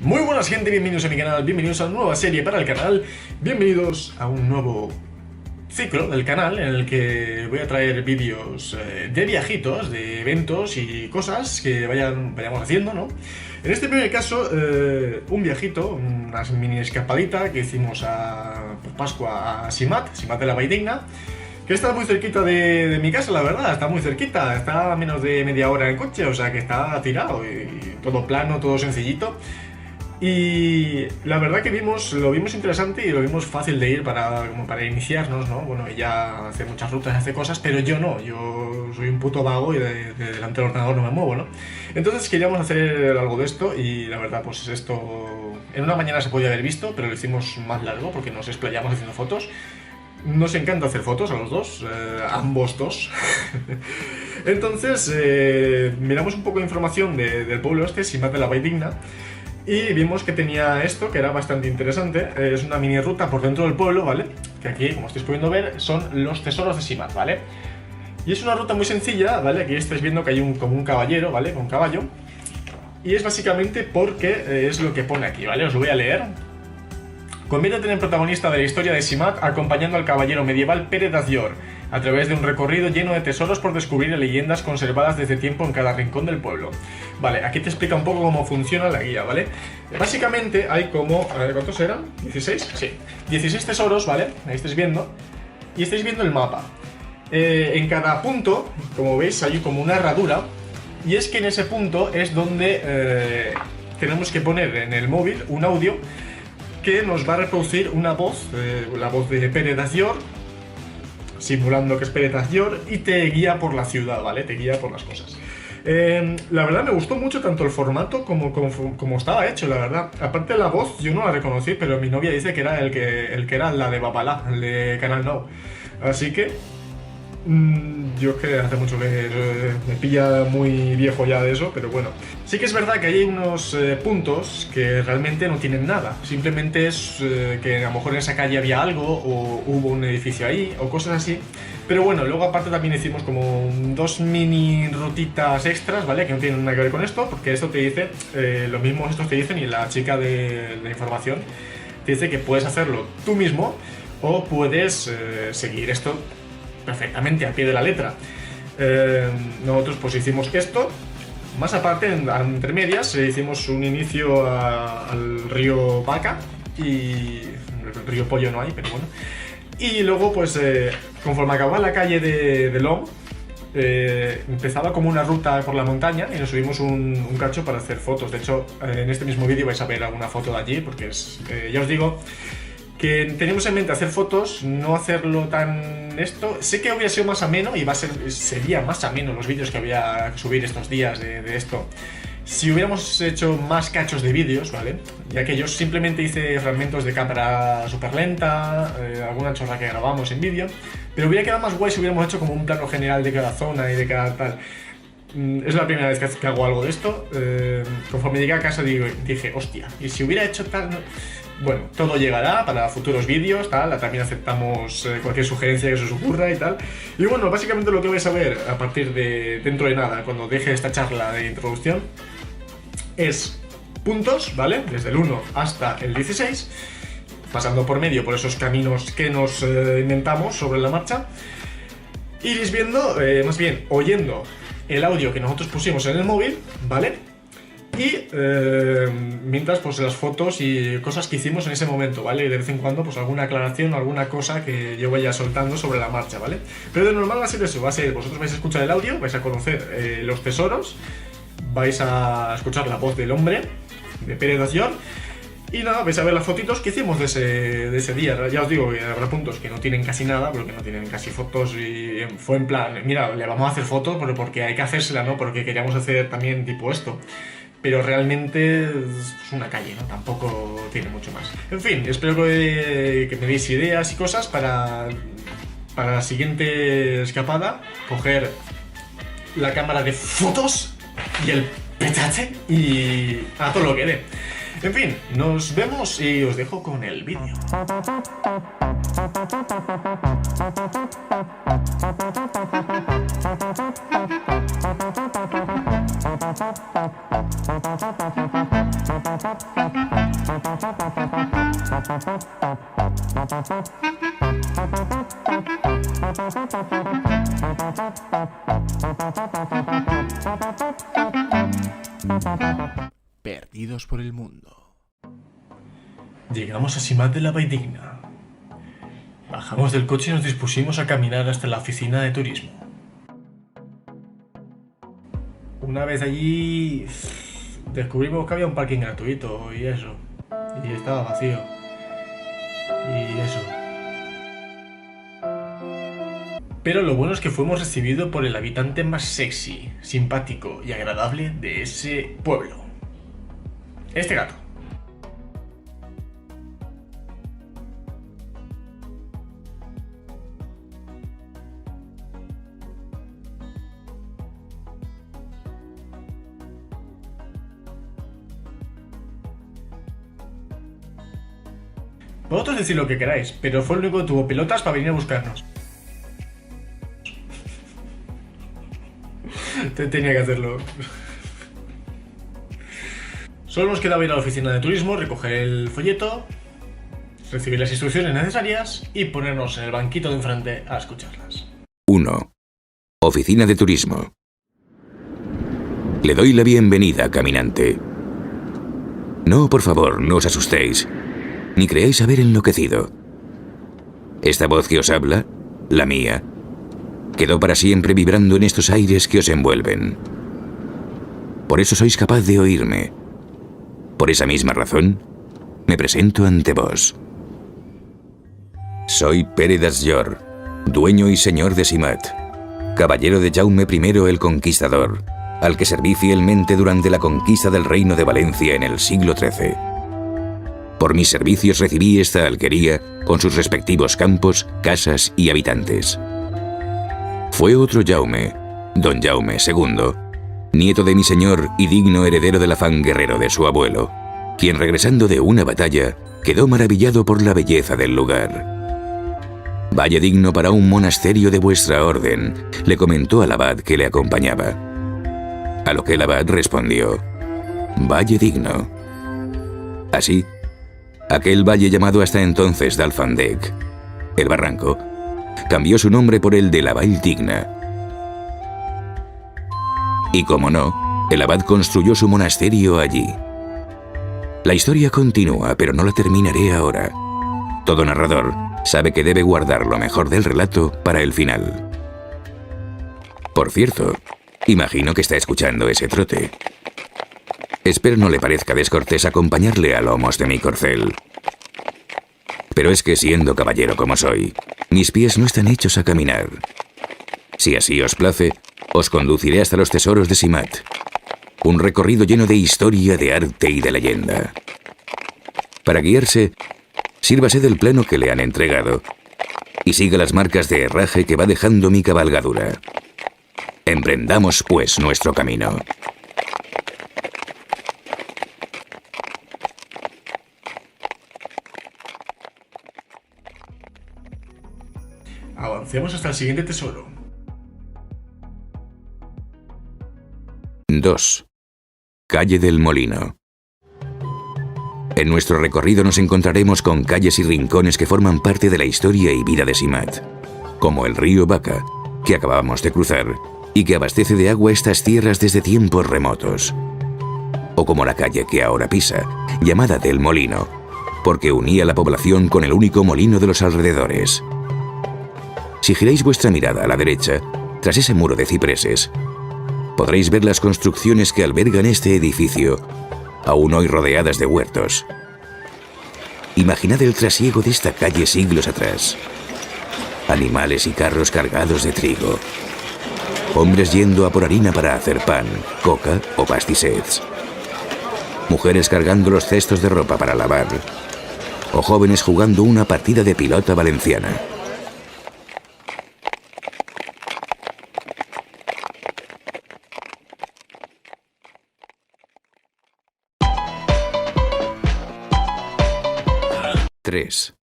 Muy buenas gente, bienvenidos a mi canal, bienvenidos a una nueva serie para el canal, bienvenidos a un nuevo ciclo del canal en el que voy a traer vídeos de viajitos, de eventos y cosas que vayamos haciendo, ¿no? En este primer caso, un viajito, una mini escapadita que hicimos por Pascua a Simat de la Valldigna, que está muy cerquita de mi casa, la verdad, está muy cerquita, está a menos de media hora en coche, o sea que está tirado y todo plano, todo sencillito. Y la verdad que lo vimos interesante y lo vimos fácil de ir como para iniciarnos, ¿no? Bueno, ella hace muchas rutas, hace cosas, pero yo no, yo soy un puto vago y delante del ordenador no me muevo, ¿no? Entonces queríamos hacer algo de esto y la verdad pues esto en una mañana se podía haber visto, pero lo hicimos más largo porque nos explayamos haciendo fotos. Nos encanta hacer fotos a los dos, ambos dos. Entonces miramos un poco de información del pueblo este, Simat de la Valldigna. Y vimos que tenía esto, que era bastante interesante. Es una mini ruta por dentro del pueblo, ¿vale? Que aquí, como estáis pudiendo ver, son los tesoros de Simat, ¿vale? Y es una ruta muy sencilla, ¿vale? Aquí estáis viendo que hay como un caballero, ¿vale? Con caballo. Y es básicamente porque es lo que pone aquí, ¿vale? Os lo voy a leer. Conviértete en el protagonista de la historia de Simat acompañando al caballero medieval Pere d'Azior a través de un recorrido lleno de tesoros por descubrir y leyendas conservadas desde tiempo en cada rincón del pueblo. Vale, aquí te explica un poco cómo funciona la guía, ¿vale? Básicamente hay como... A ver, ¿cuántos eran? ¿16? Sí. 16 tesoros, ¿vale? Ahí estáis viendo. Y estáis viendo el mapa. En cada punto, como veis, hay como una herradura. Y es que en ese punto es donde tenemos que poner en el móvil un audio que nos va a reproducir una voz, la voz de Pere d'Azior, simulando que es Pere d'Azior, y te guía por la ciudad, ¿vale? Te guía por las cosas. La verdad me gustó mucho tanto el formato como estaba hecho, la verdad. Aparte de la voz, yo no la reconocí, pero mi novia dice que era el que era la de Babalá, el de Canal Now. Así que... yo es que hace mucho que me pilla muy viejo ya de eso, pero bueno. Sí que es verdad que hay unos puntos que realmente no tienen nada. Simplemente es que a lo mejor en esa calle había algo o hubo un edificio ahí o cosas así. Pero bueno, luego aparte también hicimos como dos mini rutitas extras, ¿vale? Que no tienen nada que ver con esto, porque esto te dice, lo mismo estos te dicen y la chica de la información te dice que puedes hacerlo tú mismo o puedes seguir esto perfectamente al pie de la letra. Nosotros pues hicimos esto, más aparte entre medias hicimos un inicio al río Vaca y el río Pollo no hay, pero bueno. Y luego pues conforme acababa la calle de Lom, empezaba como una ruta por la montaña y nos subimos un cacho para hacer fotos. De hecho en este mismo vídeo vais a ver alguna foto de allí porque ya os digo que tenemos en mente hacer fotos, no hacerlo tan esto. Sé que hubiera sido más ameno y sería más ameno los vídeos que voy a subir estos días de esto si hubiéramos hecho más cachos de vídeos, ¿vale? Ya que yo simplemente hice fragmentos de cámara súper lenta, alguna chorra que grabamos en vídeo, pero hubiera quedado más guay si hubiéramos hecho como un plano general de cada zona y de cada tal. Es la primera vez que hago algo de esto. Conforme llegué a casa dije, hostia, y si hubiera hecho tal... Bueno, todo llegará para futuros vídeos, tal, también aceptamos cualquier sugerencia que se os ocurra y tal. Y bueno, básicamente lo que vais a ver a partir de dentro de nada, cuando deje esta charla de introducción, es puntos, ¿vale? Desde el 1 hasta el 16, pasando por medio por esos caminos que nos inventamos sobre la marcha. Iréis viendo, más bien oyendo el audio que nosotros pusimos en el móvil, ¿vale? Y mientras pues las fotos y cosas que hicimos en ese momento, ¿vale? Y de vez en cuando pues alguna aclaración o alguna cosa que yo vaya soltando sobre la marcha, ¿vale? Pero de normal va a ser eso, vosotros vais a escuchar el audio, vais a conocer los tesoros, vais a escuchar la voz del hombre, de Pere d'Azior, y nada, vais a ver las fotitos que hicimos de ese día. Ya os digo que habrá puntos que no tienen casi nada, porque no tienen casi fotos y fue en plan, mira, le vamos a hacer fotos porque hay que hacérsela, ¿no? Porque queríamos hacer también tipo esto. Pero realmente es una calle, ¿no? Tampoco tiene mucho más. En fin, espero que me deis ideas y cosas para la siguiente escapada. Coger la cámara de fotos y el petate y a todo lo que dé. En fin, nos vemos y os dejo con el vídeo. Perdidos por el mundo. Llegamos a Simat de la Valldigna. Bajamos del coche y nos dispusimos a caminar hasta la oficina de turismo. Una vez allí, descubrimos que había un parking gratuito y eso. Y estaba vacío. Y eso. Pero lo bueno es que fuimos recibidos por el habitante más sexy, simpático y agradable de ese pueblo. Este gato. Vosotros decid lo que queráis, pero fue el único que tuvo pelotas para venir a buscarnos. Tenía que hacerlo. Solo nos quedaba ir a la oficina de turismo, recoger el folleto, recibir las instrucciones necesarias y ponernos en el banquito de enfrente a escucharlas. 1. Oficina de turismo. Le doy la bienvenida, caminante. No, por favor, no os asustéis, ni creáis haber enloquecido. Esta voz que os habla, la mía, quedó para siempre vibrando en estos aires que os envuelven. Por eso sois capaz de oírme. Por esa misma razón, me presento ante vos. Soy Pere d'Asllor, dueño y señor de Simat, caballero de Jaume I el Conquistador, al que serví fielmente durante la conquista del reino de Valencia en el siglo XIII. Por mis servicios recibí esta alquería con sus respectivos campos, casas y habitantes. Fue otro Jaume, don Jaume II, nieto de mi señor y digno heredero del afán guerrero de su abuelo, quien regresando de una batalla quedó maravillado por la belleza del lugar. «Valle digno para un monasterio de vuestra orden», le comentó al abad que le acompañaba. A lo que el abad respondió: «Valle digno». Así, aquel valle llamado hasta entonces d'Alfandec, el barranco, cambió su nombre por el de la Valldigna. Y como no, el abad construyó su monasterio allí. La historia continúa, pero no la terminaré ahora. Todo narrador sabe que debe guardar lo mejor del relato para el final. Por cierto, imagino que está escuchando ese trote. Espero no le parezca descortés acompañarle a lomos de mi corcel. Pero es que siendo caballero como soy, mis pies no están hechos a caminar. Si así os place, os conduciré hasta los tesoros de Simat. Un recorrido lleno de historia, de arte y de leyenda. Para guiarse, sírvase del plano que le han entregado y siga las marcas de herraje que va dejando mi cabalgadura. Emprendamos, pues, nuestro camino. Avancemos hasta el siguiente tesoro. 2. Calle del Molino. En nuestro recorrido nos encontraremos con calles y rincones que forman parte de la historia y vida de Simat, como el río Vaca, que acabamos de cruzar y que abastece de agua estas tierras desde tiempos remotos, o como la calle que ahora pisa, llamada del Molino, porque unía la población con el único molino de los alrededores. Si giráis vuestra mirada a la derecha, tras ese muro de cipreses, podréis ver las construcciones que albergan este edificio, aún hoy rodeadas de huertos. Imaginad el trasiego de esta calle siglos atrás. Animales y carros cargados de trigo. Hombres yendo a por harina para hacer pan, coca o pastissets. Mujeres cargando los cestos de ropa para lavar. O jóvenes jugando una partida de pilota valenciana. (3)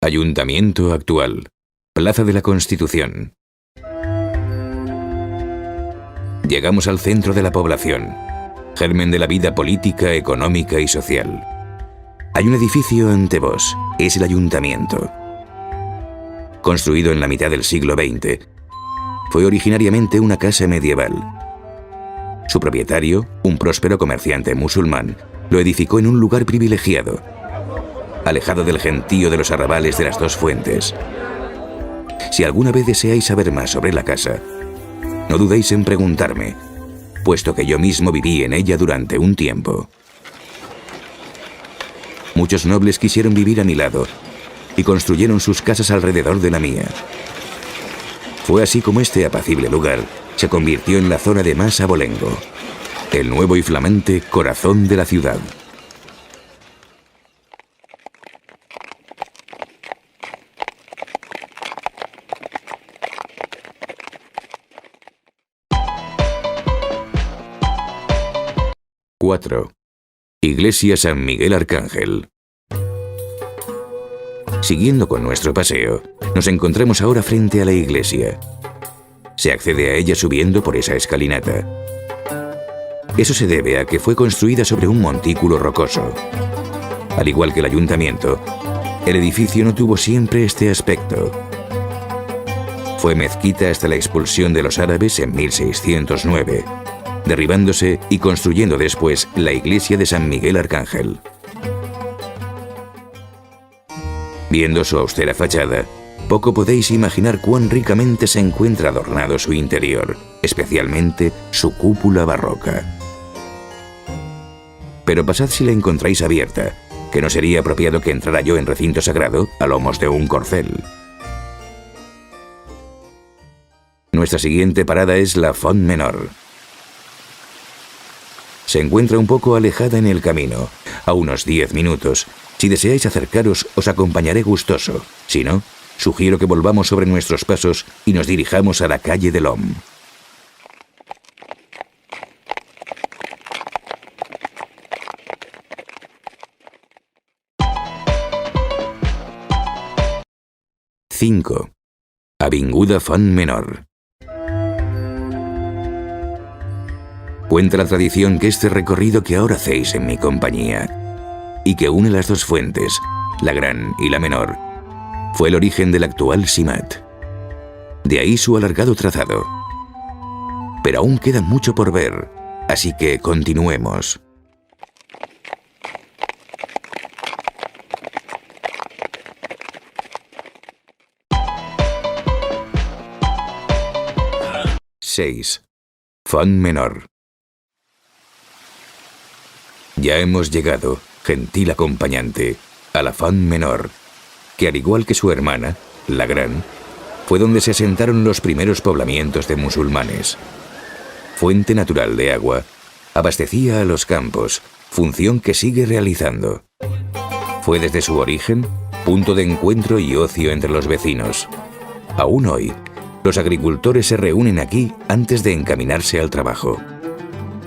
Ayuntamiento actual. Plaza de la Constitución. Llegamos al centro de la población. germen de la vida política, económica y social. Hay un edificio ante vos, es el ayuntamiento. Construido en la mitad del siglo XX, fue originariamente una casa medieval. Su propietario, un próspero comerciante musulmán, lo edificó en un lugar privilegiado, alejado del gentío de los arrabales de las dos fuentes. Si alguna vez deseáis saber más sobre la casa, no dudéis en preguntarme, puesto que yo mismo viví en ella durante un tiempo. Muchos nobles quisieron vivir a mi lado y construyeron sus casas alrededor de la mía. Fue así como este apacible lugar se convirtió en la zona de más abolengo, el nuevo y flamante corazón de la ciudad. ¡4! Iglesia San Miguel Arcángel. Siguiendo con nuestro paseo, nos encontramos ahora frente a la iglesia. Se accede a ella subiendo por esa escalinata. Eso se debe a que fue construida sobre un montículo rocoso. Al igual que el ayuntamiento, el edificio no tuvo siempre este aspecto. Fue mezquita hasta la expulsión de los árabes en 1609, derribándose y construyendo después la iglesia de San Miguel Arcángel. Viendo su austera fachada, poco podéis imaginar cuán ricamente se encuentra adornado su interior, especialmente su cúpula barroca. Pero pasad si la encontráis abierta, que no sería apropiado que entrara yo en recinto sagrado a lomos de un corcel. Nuestra siguiente parada es la Font Menor. Se encuentra un poco alejada en el camino, a unos 10 minutos. Si deseáis acercaros, os acompañaré gustoso. Si no, sugiero que volvamos sobre nuestros pasos y nos dirijamos a la calle de l'Homme. ¡5! Avinguda Font Menor. Cuenta la tradición que este recorrido que ahora hacéis en mi compañía, y que une las dos fuentes, la Gran y la Menor, fue el origen del actual Simat. De ahí su alargado trazado. Pero aún queda mucho por ver, así que continuemos. ¡6! Font Menor. Ya hemos llegado, gentil acompañante, a la Font Menor, que al igual que su hermana, la Gran, fue donde se asentaron los primeros poblamientos de musulmanes. Fuente natural de agua, abastecía a los campos, función que sigue realizando. Fue desde su origen punto de encuentro y ocio entre los vecinos. Aún hoy, los agricultores se reúnen aquí antes de encaminarse al trabajo.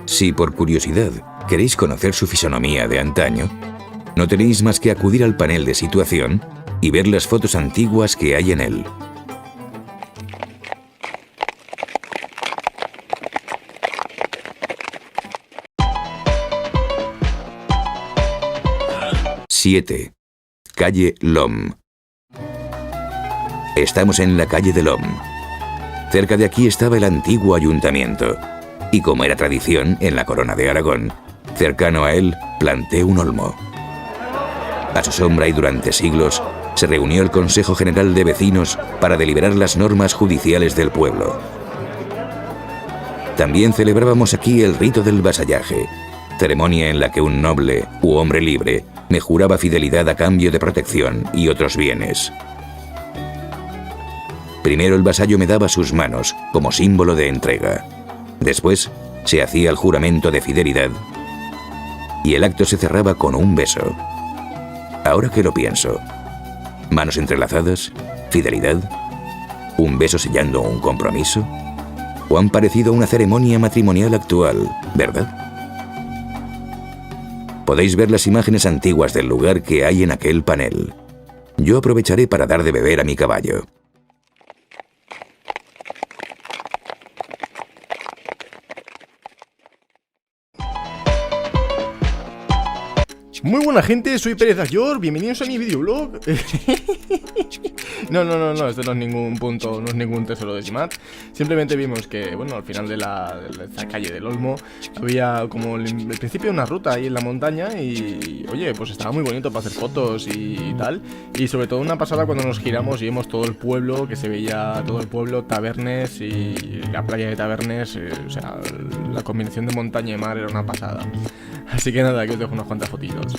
Si por curiosidad queréis conocer su fisonomía de antaño, no tenéis más que acudir al panel de situación y ver las fotos antiguas que hay en él. ¡7! Calle l'Homme. Estamos en la calle de l'Homme. Cerca de aquí estaba el antiguo ayuntamiento, y como era tradición en la Corona de Aragón, cercano a él planté un olmo. A su sombra y durante siglos se reunió el Consejo General de Vecinos para deliberar las normas judiciales del pueblo. También celebrábamos aquí el rito del vasallaje, ceremonia en la que un noble u hombre libre me juraba fidelidad a cambio de protección y otros bienes. Primero el vasallo me daba sus manos como símbolo de entrega. Después se hacía el juramento de fidelidad y el acto se cerraba con un beso. Ahora que lo pienso, manos entrelazadas, fidelidad, un beso sellando un compromiso, o han parecido a una ceremonia matrimonial actual, ¿verdad? Podéis ver las imágenes antiguas del lugar que hay en aquel panel. Yo aprovecharé para dar de beber a mi caballo. Muy buena gente, soy Pérez Ayor, bienvenidos a mi videoblog. No, esto no es ningún punto, no es ningún tesoro de Simat. Simplemente vimos que, bueno, al final de esta calle del Olmo había como el principio de una ruta ahí en la montaña y, oye, pues estaba muy bonito para hacer fotos y tal. Y sobre todo una pasada cuando nos giramos y vimos todo el pueblo, que se veía todo el pueblo, Tabernes y la playa de Tabernes, o sea, la combinación de montaña y mar era una pasada. Así que nada, aquí os dejo unas cuantas fotitos.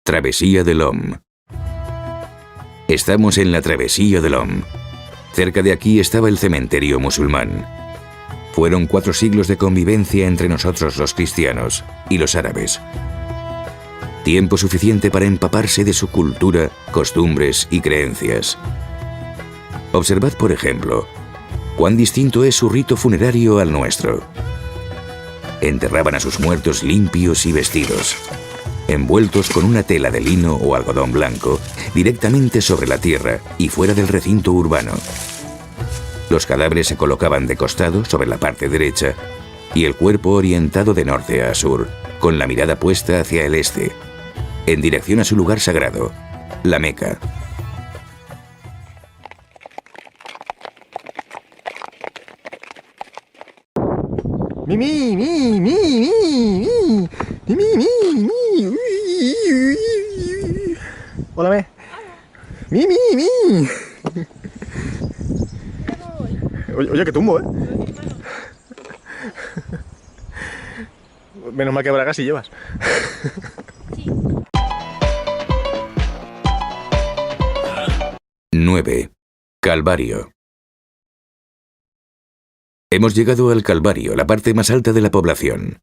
Travesía del Om. Estamos en la Travesía del Om. Cerca de aquí estaba el cementerio musulmán. Fueron 4 siglos de convivencia entre nosotros los cristianos y los árabes. Tiempo suficiente para empaparse de su cultura, costumbres y creencias. Observad, por ejemplo, cuán distinto es su rito funerario al nuestro. Enterraban a sus muertos limpios y vestidos, envueltos con una tela de lino o algodón blanco, directamente sobre la tierra y fuera del recinto urbano. Los cadáveres se colocaban de costado sobre la parte derecha y el cuerpo orientado de norte a sur, con la mirada puesta hacia el este, en dirección a su lugar sagrado, la Meca. Hola, me. Oye, que tumbo, Menos mal que bragas si llevas. Sí. 9. Calvario. Hemos llegado al Calvario, la parte más alta de la población.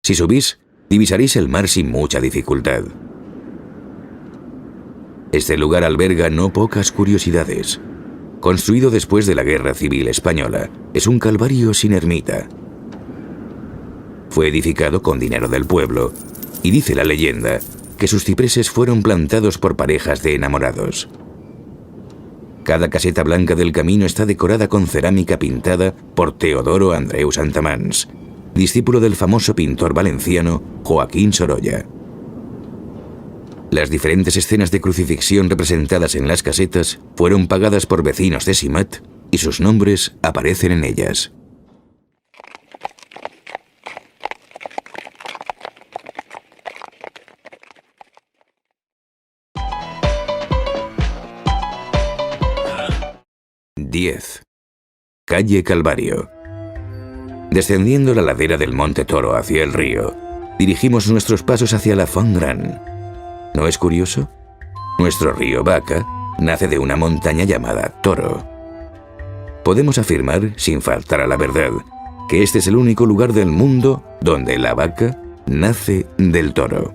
Si subís, divisaréis el mar sin mucha dificultad. Este lugar alberga no pocas curiosidades. Construido después de la Guerra Civil Española, es un calvario sin ermita. Fue edificado con dinero del pueblo, y dice la leyenda que sus cipreses fueron plantados por parejas de enamorados. Cada caseta blanca del camino está decorada con cerámica pintada por Teodoro Andreu Santamans, discípulo del famoso pintor valenciano Joaquín Sorolla. Las diferentes escenas de crucifixión representadas en las casetas fueron pagadas por vecinos de Simat y sus nombres aparecen en ellas. Calle Calvario. Descendiendo la ladera del Monte Toro hacia el río, dirigimos nuestros pasos hacia la Font Grand. ¿No es curioso? Nuestro río Vaca nace de una montaña llamada Toro. Podemos afirmar, sin faltar a la verdad, que este es el único lugar del mundo donde la vaca nace del toro.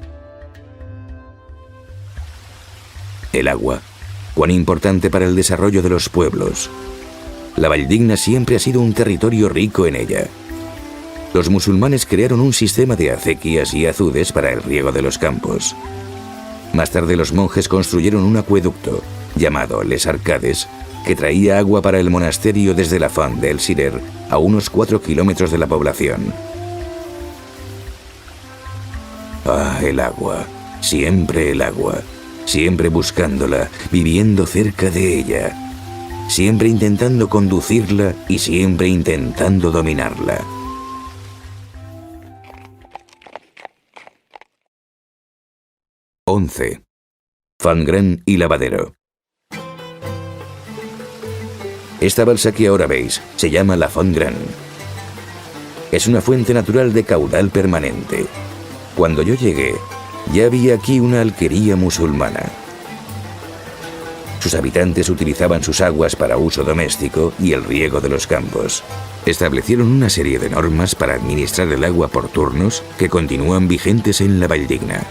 El agua, cuán importante para el desarrollo de los pueblos. La Valldigna siempre ha sido un territorio rico en ella. Los musulmanes crearon un sistema de acequias y azudes para el riego de los campos. Más tarde los monjes construyeron un acueducto, llamado Les Arcades, que traía agua para el monasterio desde la Font del Cirer, a unos 4 kilómetros de la población. Ah, el agua. Siempre el agua. Siempre buscándola, viviendo cerca de ella. Siempre intentando conducirla y siempre intentando dominarla. (11) Font-Grand y lavadero. Esta balsa que ahora veis se llama la Font-Grand. Es una fuente natural de caudal permanente. Cuando yo llegué, ya había aquí una alquería musulmana. Sus habitantes utilizaban sus aguas para uso doméstico y el riego de los campos. Establecieron una serie de normas para administrar el agua por turnos que continúan vigentes en la Valldigna.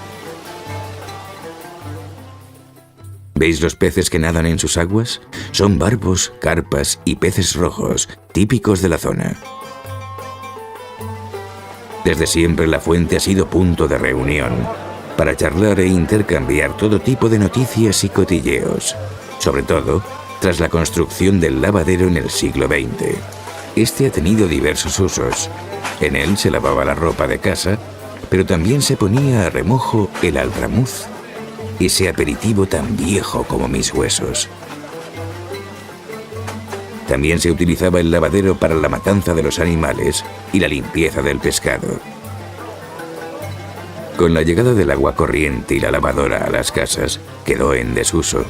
¿Veis los peces que nadan en sus aguas? Son barbos, carpas y peces rojos, típicos de la zona. Desde siempre la fuente ha sido punto de reunión, para charlar e intercambiar todo tipo de noticias y cotilleos, sobre todo tras la construcción del lavadero en el siglo XX. Este ha tenido diversos usos. En él se lavaba la ropa de casa, pero también se ponía a remojo el altramuz, ese aperitivo tan viejo como mis huesos. También se utilizaba el lavadero para la matanza de los animales y la limpieza del pescado. Con la llegada del agua corriente y la lavadora a las casas, quedó en desuso,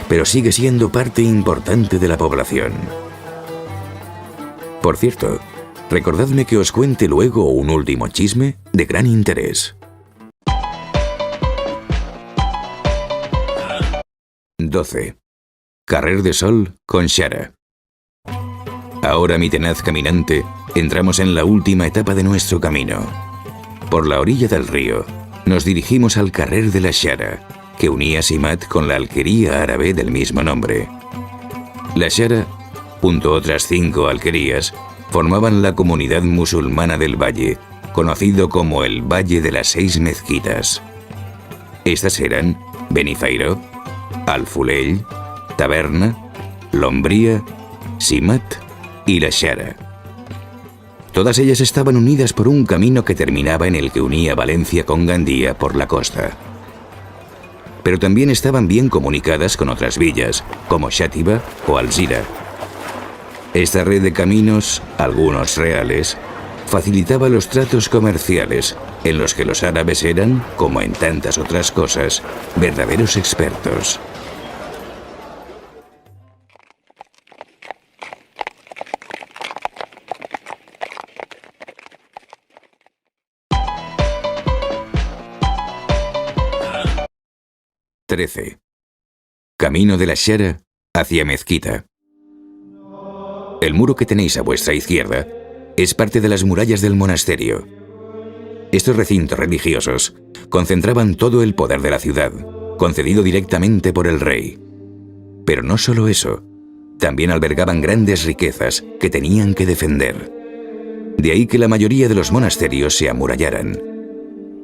pero sigue siendo parte importante de la población. Por cierto, recordadme que os cuente luego un último chisme de gran interés. 12. Carrer de Sol con Xara. Ahora, mi tenaz caminante, entramos en la última etapa de nuestro camino. Por la orilla del río, nos dirigimos al Carrer de la Xara, que unía Simat con la alquería árabe del mismo nombre. La Xara, junto a otras 5 alquerías, formaban la comunidad musulmana del valle, conocido como el Valle de las 6 Mezquitas. Estas eran Benifeiro, Alfulell, Taberna, Lombría, Simat y la Xara. Todas ellas estaban unidas por un camino que terminaba en el que unía Valencia con Gandía por la costa. Pero también estaban bien comunicadas con otras villas, como Xàtiva o Alzira. Esta red de caminos, algunos reales, facilitaba los tratos comerciales, en los que los árabes eran, como en tantas otras cosas, verdaderos expertos. (13) Camino de la Xara hacia Mezquita. El muro que tenéis a vuestra izquierda es parte de las murallas del monasterio. Estos recintos religiosos concentraban todo el poder de la ciudad, concedido directamente por el rey. Pero no solo eso, también albergaban grandes riquezas que tenían que defender. De ahí que la mayoría de los monasterios se amurallaran.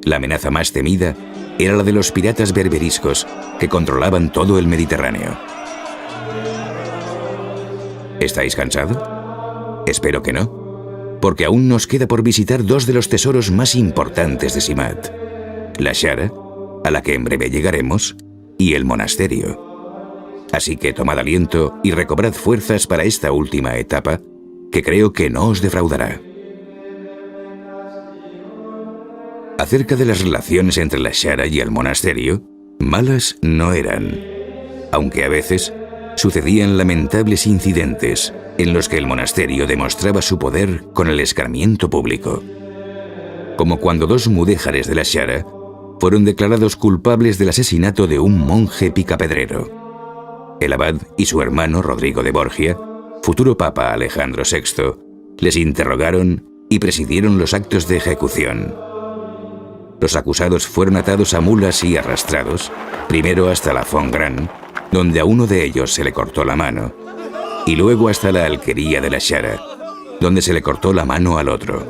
La amenaza más temida era la de los piratas berberiscos que controlaban todo el Mediterráneo. ¿Estáis cansados? Espero que no, porque aún nos queda por visitar 2 de los tesoros más importantes de Simat: la Xara, a la que en breve llegaremos, y el monasterio. Así que tomad aliento y recobrad fuerzas para esta última etapa, que creo que no os defraudará. Acerca de las relaciones entre la Xara y el monasterio, malas no eran, aunque a veces sucedían lamentables incidentes en los que el monasterio demostraba su poder con el escarmiento público. Como cuando 2 mudéjares de la Xara fueron declarados culpables del asesinato de un monje picapedrero. El abad y su hermano Rodrigo de Borgia, futuro papa Alejandro VI, les interrogaron y presidieron los actos de ejecución. Los acusados fueron atados a mulas y arrastrados, primero hasta la Font-Grand, donde a uno de ellos se le cortó la mano, y luego hasta la alquería de la Xara, donde se le cortó la mano al otro.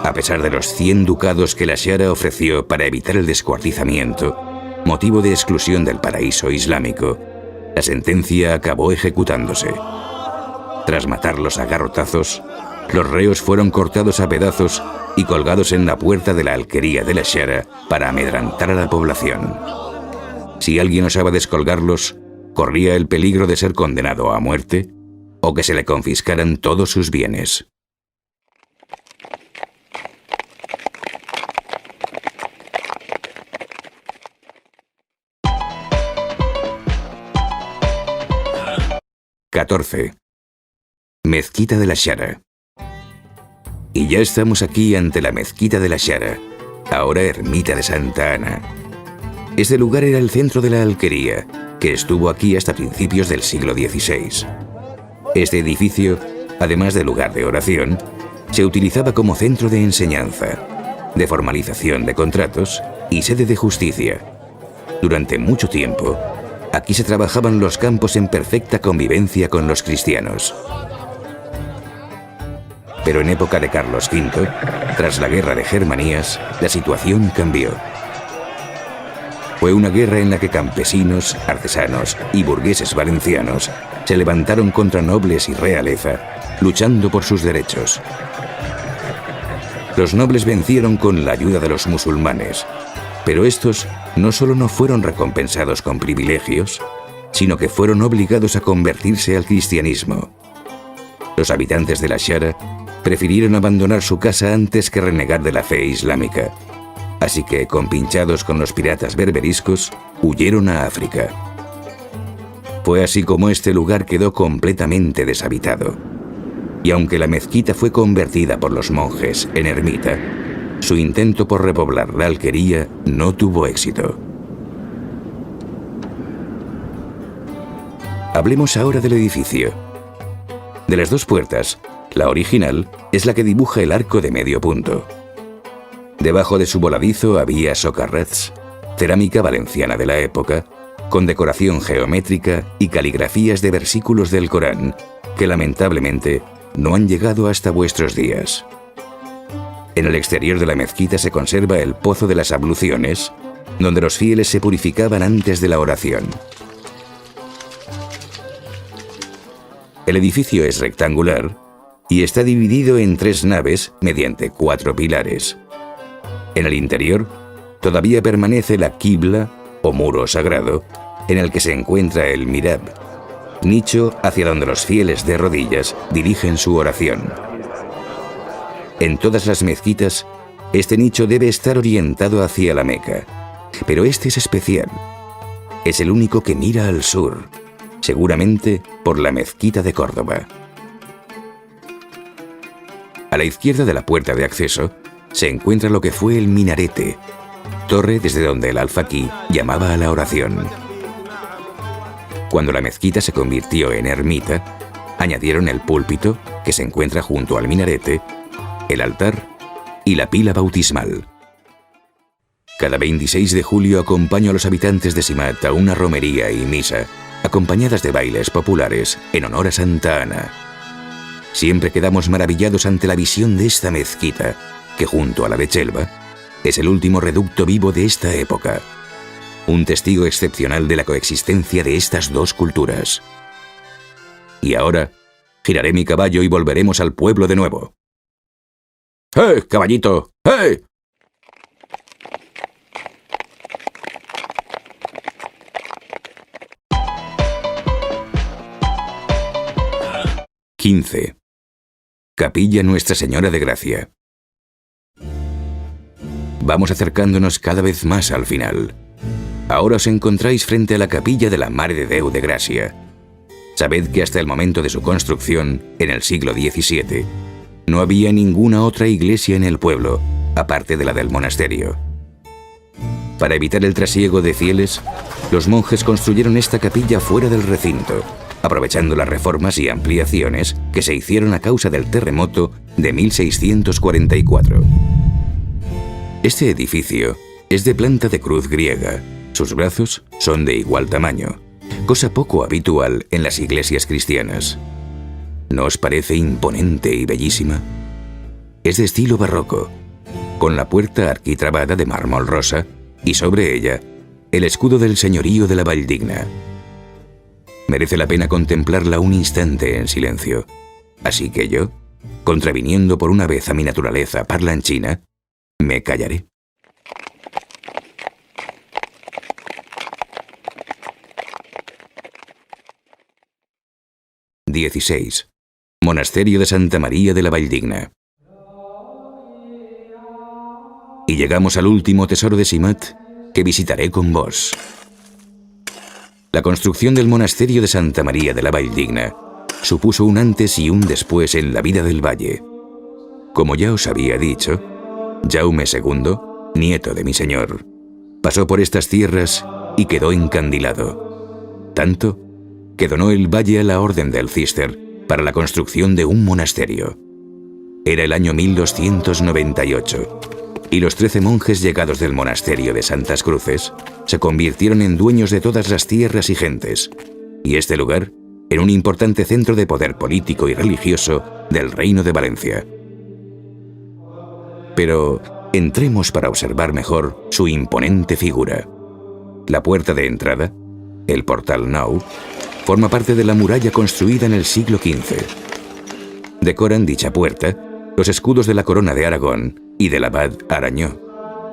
A pesar de los 100 ducados que la Xara ofreció para evitar el descuartizamiento, motivo de exclusión del paraíso islámico, La sentencia acabó ejecutándose. Tras matarlos a garrotazos, los reos fueron cortados a pedazos y colgados en la puerta de la alquería de la Xara para amedrantar a la población. Si alguien osaba descolgarlos, corría el peligro de ser condenado a muerte o que se le confiscaran todos sus bienes. ⁻. Mezquita de la Xara. Y ya estamos aquí ante la Mezquita de la Xara, ahora ermita de Santa Ana. Este lugar era el centro de la alquería, que estuvo aquí hasta principios del siglo XVI. Este edificio, además de lugar de oración, se utilizaba como centro de enseñanza, de formalización de contratos y sede de justicia. Durante mucho tiempo, aquí se trabajaban los campos en perfecta convivencia con los cristianos. Pero en época de Carlos V, tras la guerra de Germanías, la situación cambió. Fue una guerra en la que campesinos, artesanos y burgueses valencianos se levantaron contra nobles y realeza, luchando por sus derechos. Los nobles vencieron con la ayuda de los musulmanes, pero estos no solo no fueron recompensados con privilegios, sino que fueron obligados a convertirse al cristianismo. Los habitantes de la Xara prefirieron abandonar su casa antes que renegar de la fe islámica. Así que, compinchados con los piratas berberiscos, huyeron a África. Fue así como este lugar quedó completamente deshabitado. Y aunque la mezquita fue convertida por los monjes en ermita, su intento por repoblar la alquería no tuvo éxito. Hablemos ahora del edificio. De las dos puertas, la original es la que dibuja el arco de medio punto. Debajo de su voladizo había socarrats, cerámica valenciana de la época, con decoración geométrica y caligrafías de versículos del Corán, que lamentablemente no han llegado hasta vuestros días. En el exterior de la mezquita se conserva el pozo de las abluciones, donde los fieles se purificaban antes de la oración. El edificio es rectangular y está dividido en 3 naves mediante 4 pilares. En el interior todavía permanece la quibla o muro sagrado, en el que se encuentra el mirab, nicho hacia donde los fieles de rodillas dirigen su oración. En todas las mezquitas, este nicho debe estar orientado hacia la Meca, pero este es especial. Es el único que mira al sur, seguramente por la mezquita de Córdoba. A la izquierda de la puerta de acceso se encuentra lo que fue el minarete, torre desde donde el alfaquí llamaba a la oración. Cuando la mezquita se convirtió en ermita, añadieron el púlpito, que se encuentra junto al minarete, el altar y la pila bautismal. Cada 26 de julio acompaño a los habitantes de Simat a una romería y misa, acompañadas de bailes populares en honor a Santa Ana. Siempre quedamos maravillados ante la visión de esta mezquita, que junto a la de Chelva, es el último reducto vivo de esta época. Un testigo excepcional de la coexistencia de estas dos culturas. Y ahora, giraré mi caballo y volveremos al pueblo de nuevo. ¡Eh, caballito! ¡Eh! XV. Capilla Nuestra Señora de Gracia. Vamos acercándonos cada vez más al final. Ahora os encontráis frente a la capilla de la Mare de Déu de Gracia. Sabed que hasta el momento de su construcción, en el siglo XVII, no había ninguna otra iglesia en el pueblo, aparte de la del monasterio. Para evitar el trasiego de fieles, los monjes construyeron esta capilla fuera del recinto, aprovechando las reformas y ampliaciones que se hicieron a causa del terremoto de 1644. Este edificio es de planta de cruz griega. Sus brazos son de igual tamaño, cosa poco habitual en las iglesias cristianas. ¿No os parece imponente y bellísima? Es de estilo barroco, con la puerta arquitrabada de mármol rosa y sobre ella el escudo del señorío de la Valldigna. merece la pena contemplarla un instante en silencio. Así que yo, contraviniendo por una vez a mi naturaleza parlanchina, me callaré. XVI. Monasterio de Santa María de la Valldigna. Y llegamos al último tesoro de Simat que visitaré con vos. La construcción del monasterio de Santa María de la Valldigna supuso un antes y un después en la vida del valle. Como ya os había dicho, Jaume II, nieto de mi señor, pasó por estas tierras y quedó encandilado. Tanto que donó el valle a la Orden del Císter para la construcción de un monasterio. Era el año 1298, y los 13 monjes llegados del monasterio de Santas Cruces se convirtieron en dueños de todas las tierras y gentes, y este lugar en un importante centro de poder político y religioso del Reino de Valencia. Pero entremos para observar mejor su imponente figura. La puerta de entrada, el Portal Nou, forma parte de la muralla construida en el siglo XV. Decoran dicha puerta los escudos de la corona de Aragón y del abad Arañó,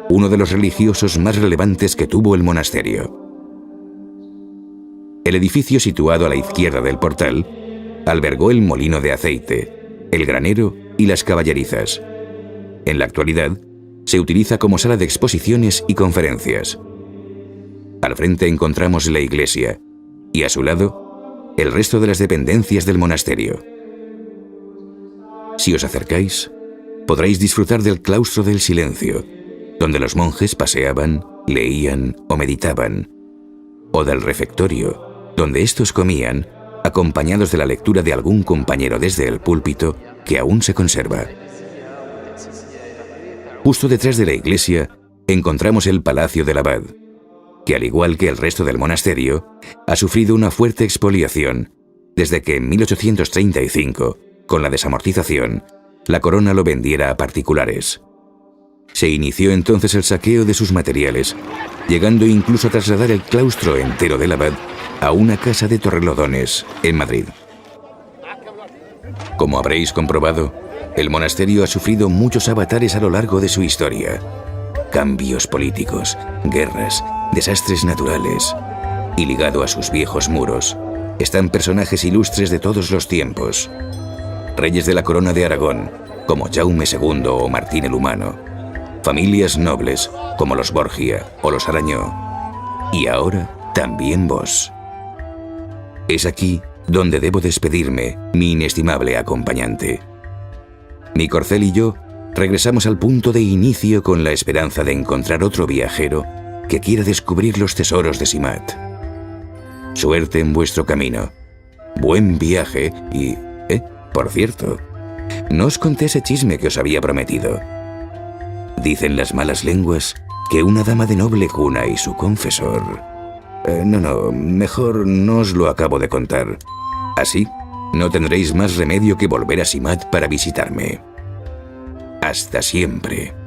uno de los religiosos más relevantes que tuvo el monasterio. El edificio situado a la izquierda del portal albergó el molino de aceite, el granero y las caballerizas. En la actualidad, se utiliza como sala de exposiciones y conferencias. Al frente encontramos la iglesia, y a su lado, el resto de las dependencias del monasterio. Si os acercáis, podréis disfrutar del claustro del silencio, donde los monjes paseaban, leían o meditaban, o del refectorio, donde estos comían, acompañados de la lectura de algún compañero desde el púlpito que aún se conserva. Justo detrás de la iglesia encontramos el palacio del abad, que al igual que el resto del monasterio, ha sufrido una fuerte expoliación desde que en 1835, con la desamortización, la corona lo vendiera a particulares. Se inició entonces el saqueo de sus materiales, llegando incluso a trasladar el claustro entero del abad a una casa de Torrelodones, en Madrid. Como habréis comprobado, el monasterio ha sufrido muchos avatares a lo largo de su historia. Cambios políticos, guerras, desastres naturales. Y ligado a sus viejos muros, están personajes ilustres de todos los tiempos. Reyes de la corona de Aragón, como Jaume II o Martín el Humano. Familias nobles, como los Borgia o los Arañó. Y ahora, también vos. Es aquí donde debo despedirme, mi inestimable acompañante. Mi corcel y yo regresamos al punto de inicio con la esperanza de encontrar otro viajero que quiera descubrir los tesoros de Simat. Suerte en vuestro camino. Buen viaje y... por cierto, no os conté ese chisme que os había prometido. Dicen las malas lenguas que una dama de noble cuna y su confesor... mejor no os lo acabo de contar. Así, no tendréis más remedio que volver a Simat para visitarme. Hasta siempre.